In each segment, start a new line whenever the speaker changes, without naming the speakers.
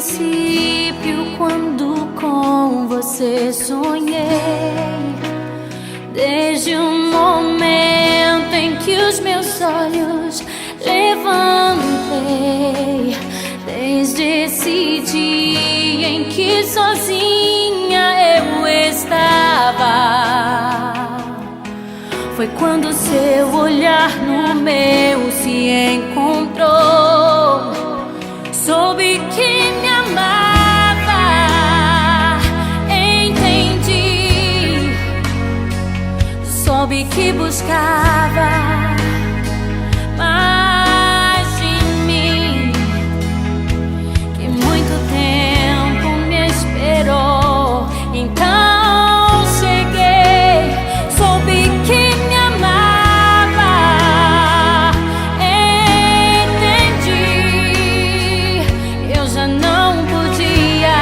princípio, quando com você sonhei. Desde o momento em que os meus olhos levantei, desde esse dia em que sozinha eu estava, foi quando seu olhar no meu se encontrou. Soube que me amava, entendi. Soube que buscava mais de mim, que muito tempo me esperou. Então cheguei, soube que me amava, entendi. Eu já não podia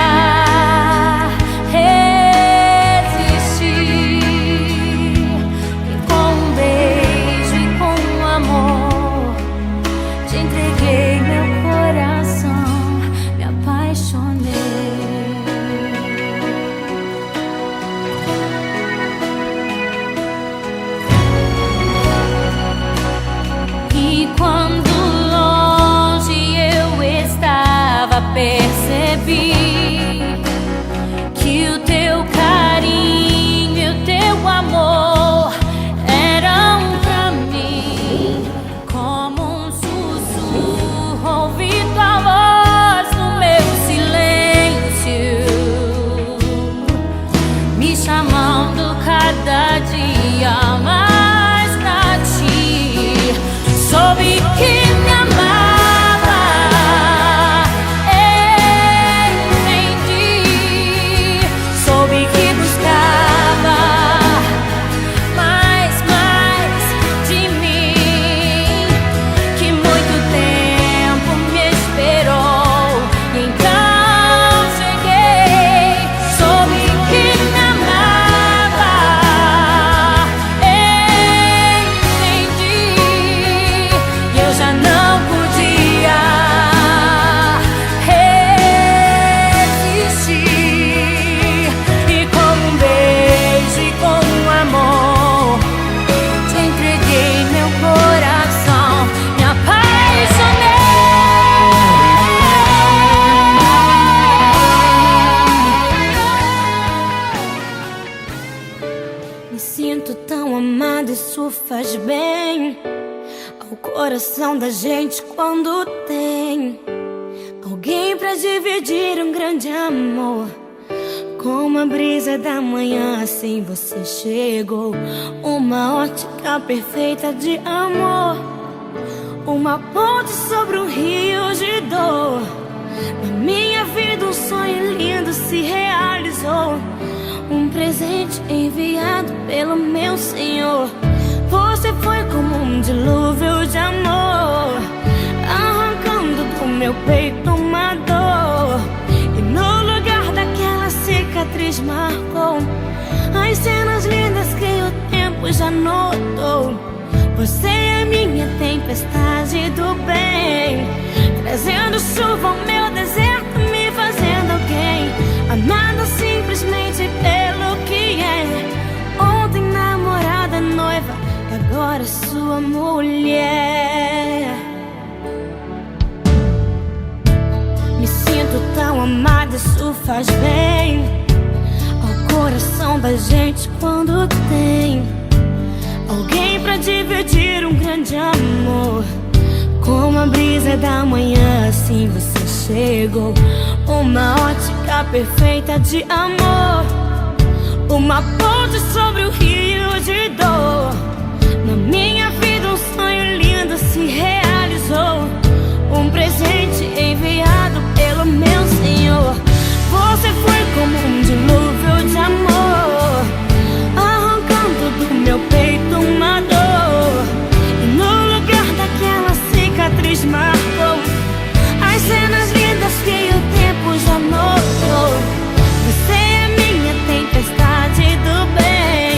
resistir, e com um beijo e com um amor te entreguei meu coração, me apaixonei. E quando longe eu estava, percebi que o teu carinho e o teu amor eram pra mim como um sussurro. Ouvi tua voz no meu silêncio, me chamando cada dia mais pra ti. Soube que me amava, entendi. Soube que buscava mais de mim, que muito tempo me esperou. Então cheguei, soube que me amava, entendi. E eu já não podia resistir, e com um beijo e com um amor te entreguei meu coração, me apaixonei. Me sinto tão amada, isso faz bem ao coração da gente quando tem alguém pra dividir um grande amor. Como a brisa da manhã, assim você chegou, uma ótica perfeita de amor, uma ponte sobre um rio de dor. Na minha vida um sonho lindo se realizou, um presente enviado pelo meu Senhor. Você foi como um dilúvio de amor, arrancando do meu peito uma dor, e no lugar daquela cicatriz marcou as cenas lindas que o tempo já notou. Você é minha tempestade do bem, trazendo chuva ao meu deserto, me fazendo alguém, amada simplesmente pelo que é. Ontem namorada, noiva, agora sua mulher. Me sinto tão amada, isso faz bem ao coração da gente quando tem alguém pra dividir um grande amor. Como a brisa da manhã, assim você chegou, uma ótica perfeita de amor, uma ponte sobre o rio de dor. Na minha vida um sonho lindo se realizou, um presente enviado pelo meu Senhor. Você foi como um dilúvio de amor, arrancando do meu peito uma dor, e no lugar daquela cicatriz marcou as cenas lindas que o tempo já notou. Você é minha tempestade do bem,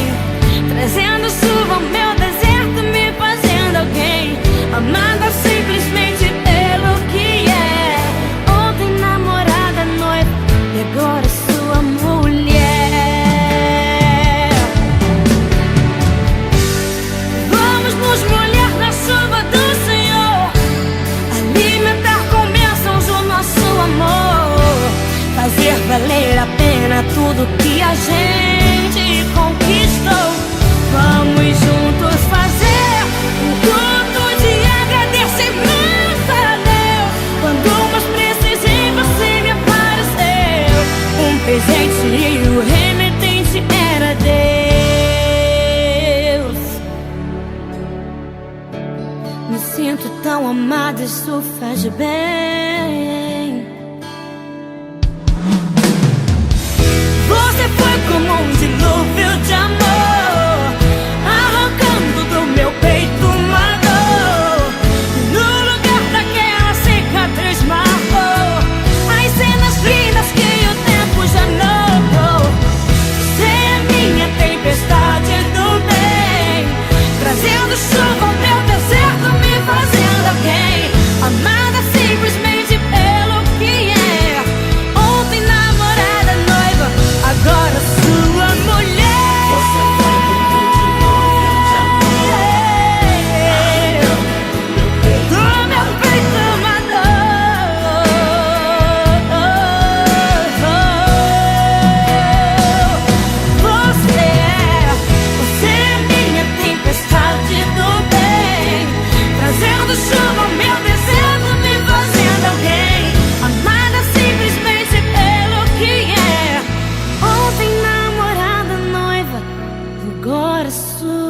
trazendo chuva ao meu deserto, me fazendo alguém, amada simplesmente pelo que é. Ontem namorada, isso faz bem. Você foi como um dilúvio de amor, arrancando do meu peito uma dor. No lugar daquela cicatriz marcou as cenas lindas que o tempo já não. Você é minha tempestade do bem, trazendo chuva ao meu deserto, me fazendo alguém. Amada simplesmente pelo que é. Ontem namorada, noiva, agora sua mulher. Você foi como um dilúvio de amor, do meu peito uma dor. Você é minha tempestade do bem, trazendo chuva ao meu deserto, me fazendo alguém. Amada simplesmente pelo que é. Ontem namorada, noiva, agora sua